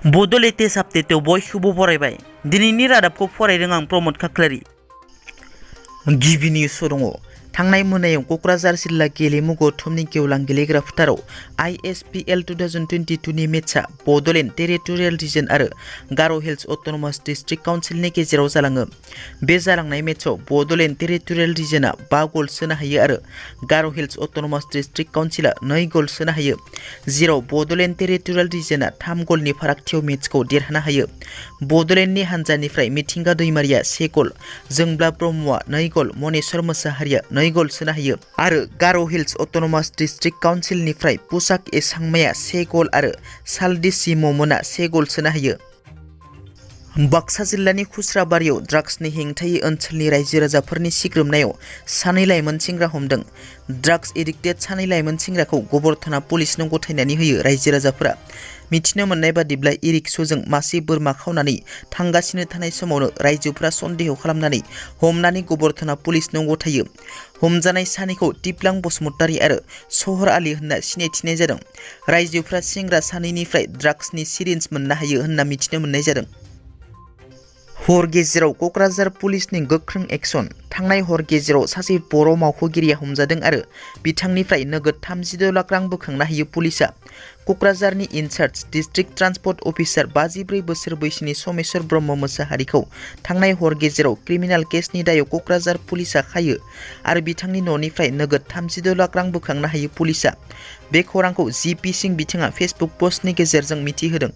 बड' लेटेस्ट आपडेटआव बयखौबो बरायबाय। दिनैनि रादाबखौ फरायदों आं प्रमद खाख्लारि। गिबि निउस दङ। थांनाय मोनायाव क'क्राझार जिल्ला गेलेमु गौथुमनि गेवलां गेलेग्रा फोथाराव ISPL 2022 नि मेचआ बड'लेण्ड टेरिटरियेल रिजन आरो गार' हिल्स अट'नमास डिस्ट्रिक्ट काउन्सिलनि गेजेराव जालाङो। बे जालांनाय मेचआव बड'लेण्ड टेरिटरियेल रिजनआ 5 गल सोनो हायो आरो गार' हिल्स अट'नमास डिस्ट्रिक्ट काउन्सिलआ 2 गल सोनो हायो, जेराव बड'लेण्ड टेरिटरियेल रिजनआ 3 गलनि फारागथियाव मेचखौ देरहानो हायो। बड'लेण्डनि हान्जानिफ्राय मिथिंगा दैमारिया 1 गल, जोंब्ला ब्रह्मआ 2 गल, मनेश्वर मोसाहारिया 2 गल सोनो हायो आरो गार' हिल्स अट'नमास डिस्ट्रिक्ट काउन्सिलनिफ्राय पुसाक एसांमाया 1 गल आरो सालदिसि ममना 1 गल सोनो हायो। बाक्सा जिल्लानि खुस्राबारियाव ड्राग्सनि हेंथायै ओनसोलनि रायजो राजाफोरनि सिग्रोमनायाव 2 लाइमोन सेंग्रा हमदों। ड्राग्स एडिक्टेड 2 लाइमोन सेंग्राखौ गबरथाना पुलिसनो गथायनानै होयो रायजो राजाफोरा। मिथिनो मोननाय बादिब्ला इ-रिक्साजों मासे बोरमा खावनानै थांगासिनो थानाय समावनो रायजोफोरा सन्देह खालामनानै हमनानै गबरथाना पुलिसनो गथायो। हमजानाय सानैखौ टिपलां बसुमतारी आरो सहर आलि होनना सिनायथिनाय जादों। रायजोफोरा सेंग्रा सानैनिफ्राय ड्राग्सनि सिरिन्ज मोननो हायो होनना मिथिनो मोननाय जादों। हर गेजेराव क'क्राझार पुलिसनि गोख्रों एक्सन। थांनाय हर गेजेराव सासे बर' मावख'गिरिया हमजादों आरो बिथांनिफ्राय नोगोद 36 लाख रां बोखांनो हायो पुलिसआ। क'क्राझारनि इनचार्ज डिस्ट्रिक्ट ट्रान्सपर्ट अफिसार 54 बोसोर बैसोनि समेश्वर ब्रह्म मोसाहारिखौ थांनाय हर गेजेराव क्रिमिनेल केसनि दायाव क'क्राझार पुलिसआ खायो आरो बिथांनि न'निफ्राय नोगोद 36 लाख रां बोखांनो हायो पुलिसआ। बे खौरांखौ जिपि सिं बिथाङा फेसबुक पस्टनि गेजेरजों मिथिहोदों।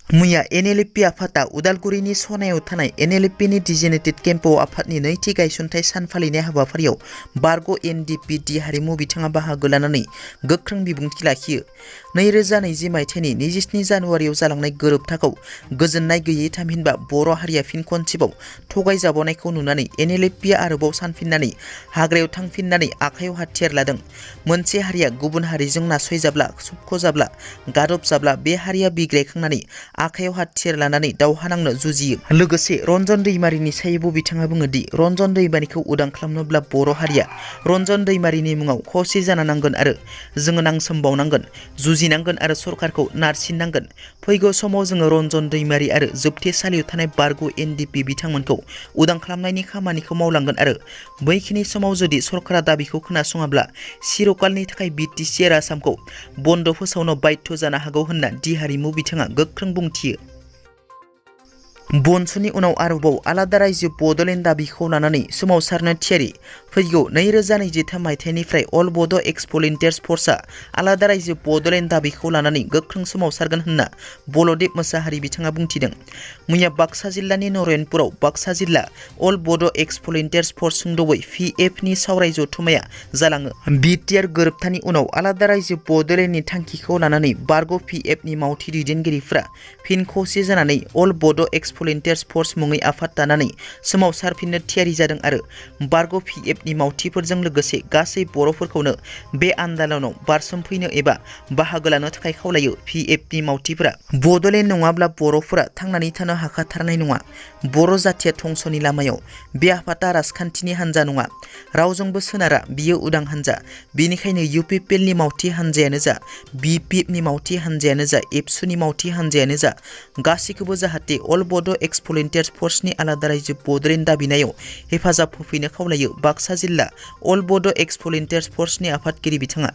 मैया NLP आफादा उदालगुरिनि सनायाव थानाय NLPनि डिजेनेटेड केम्पआव आफादनि नैथि गायसनथाइ सान फालिनाय हाबाफारियाव बारग' NDPD हारिमु बिथाङा बाहागो लानानै गोख्रों बिबुंथि लाखियो। 2020 मायथाइनि 27 जानुवारियाव जालांनाय गोरोबथाखौ गोजोननाय गैयै थामहिनबा बर' हारिया फिन खनसेबाव थगायजाबावनायखौ नुनानै NLPआ आरोबाव सानफिननानै हाग्रायाव थांफिननानै आखायाव हाथियार लादों। मोनसे हारिया गुबुन हारिजों नासयजाब्ला, सोबख'जाब्ला, गादबजाब्ला बे हारिया बिग्रायखांनानै आखायाव हाथियार लानानै दावहा नांनो जुजियो। लोगोसे रन्जन दैमारिनि सायावबो बिथाङा बुङो दि रन्जन दैमारिखौ उदां खालामनोब्ला बर' हारिया रन्जन दैमारिनि मुङाव खौसे जानो नांगोन आरो जोङो नांसोमबावनांगोन, जुजिनांगोन आरो सरकारखौ नारसिननांगोन। फैगौ समाव जोङो रन्जन दैमारि आरो जोबथेसालियाव थानाय बारग' NDP बिथांमोनखौ उदां खालामनायनि खामानिखौ मावलांगोन आरो बैखिनि समाव जुदि सरकारा दाबिखौ खोनासङाब्ला चिरकालनि थाखाय BTC आरो आसामखौ बन्द फोसावनो बाध्य जानो हागौ होनना दि हारिमु बिथाङा गोख्रों बुंथियो। बनसुनि उनाव आरोबाव आलादा रायजो बड'लेण्ड दाबिखौ लानानै सोमावसारनो थियारि। फैगौ 2023 मायथाइनिफ्राय अल बड' एक्स भलुन्टियार्स फर्सआ आलादा रायजो बड'लेण्ड दाबिखौ लानानै गोख्रों सोमावसारगोन होनना बलदेब मोसाहारि बिथाङा बुंथिदों। मैया बाक्सा जिल्लानि नरयनपुराव बाक्सा जिल्ला अल बड' एक्स भलुन्टियार्स फर्स सुंद'यै PF नि सावराय जथुमाया जालाङो। BTR गोरोबथानि उनाव आलादा रायजो बड'लेण्डनि थांखिखौ लानानै बारग' PF नि मावथि दैदेनगिरिफोरा फिन खौसे जानानै अल बड' एक्स भलुन्टियार्स फर्स मुङै आफाद दानानै सोमावसारफिननो थियारि जादों आरो बारग' PF नि मावथिफोरजों लोगोसे गासै बर'फोरखौनो बे आन्दालनाव बारसोमफैनो एबा बाहागो लानो थाखाय खावलायो। PF नि मावथिफोरा बड'लेण्ड नङाब्ला बर'फोरा थांनानै थानो हाखाथारनाय नङा। बर' जाथिया धंसनि लामायाव। बे आफादा राजखान्थिनि हान्जा नङा, रावजोंबो सोनारा, बियो उदां हान्जा। बेनिखायनो UPPL नि मावथि हान्जायानो जा, BPF नि मावथि हान्जायानो जा, एबसु नि मावथि हान्जायानो जा, गासैखौबो जाहाथे अल बड' एक्स भलुन्टियार्स फर्सनि आलादा रायजो बड'लेण्ड दाबिनायाव हेफाजाब होफैनो खावलायो बाक्सा जिल्ला अल बड' एक्स भलुन्टियार्स फर्सनि आफादगिरि बिथाङा।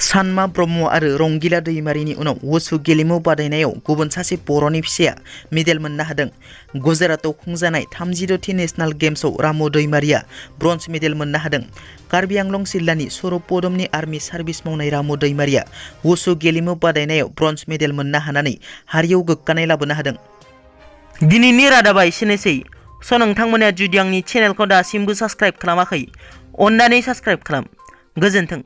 सानमा ब्रह्म आरो रंगिला दैमारिनि उनाव वुसु गेलेमु बादायनायाव गुबुन सासे बर'नि फिसाया मेडेल मोननो हादों। गुजरातआव खुंजानाय 36थि नेशनेल गेम्सआव रामु दैमारिया ब्रन्ज मेडेल मोननो हादों। कार्बि आंलं जिल्लानि सरपदमनि आर्मि सार्भिस मावनाय रामु दैमारिया वुसु गेलेमु बादायनायाव ब्रन्ज मेडेल मोननो हानानै हारियाव गोग्गानाय लाबोनो हादों। दिनैनि रादाबा एसेनोसै। नोंथांमोना जुदि आंनि चेनेलखौ दासिमबो साबस्क्राइब खालामाखै, अन्नानै साबस्क्राइब खालाम। गोजोन्थों।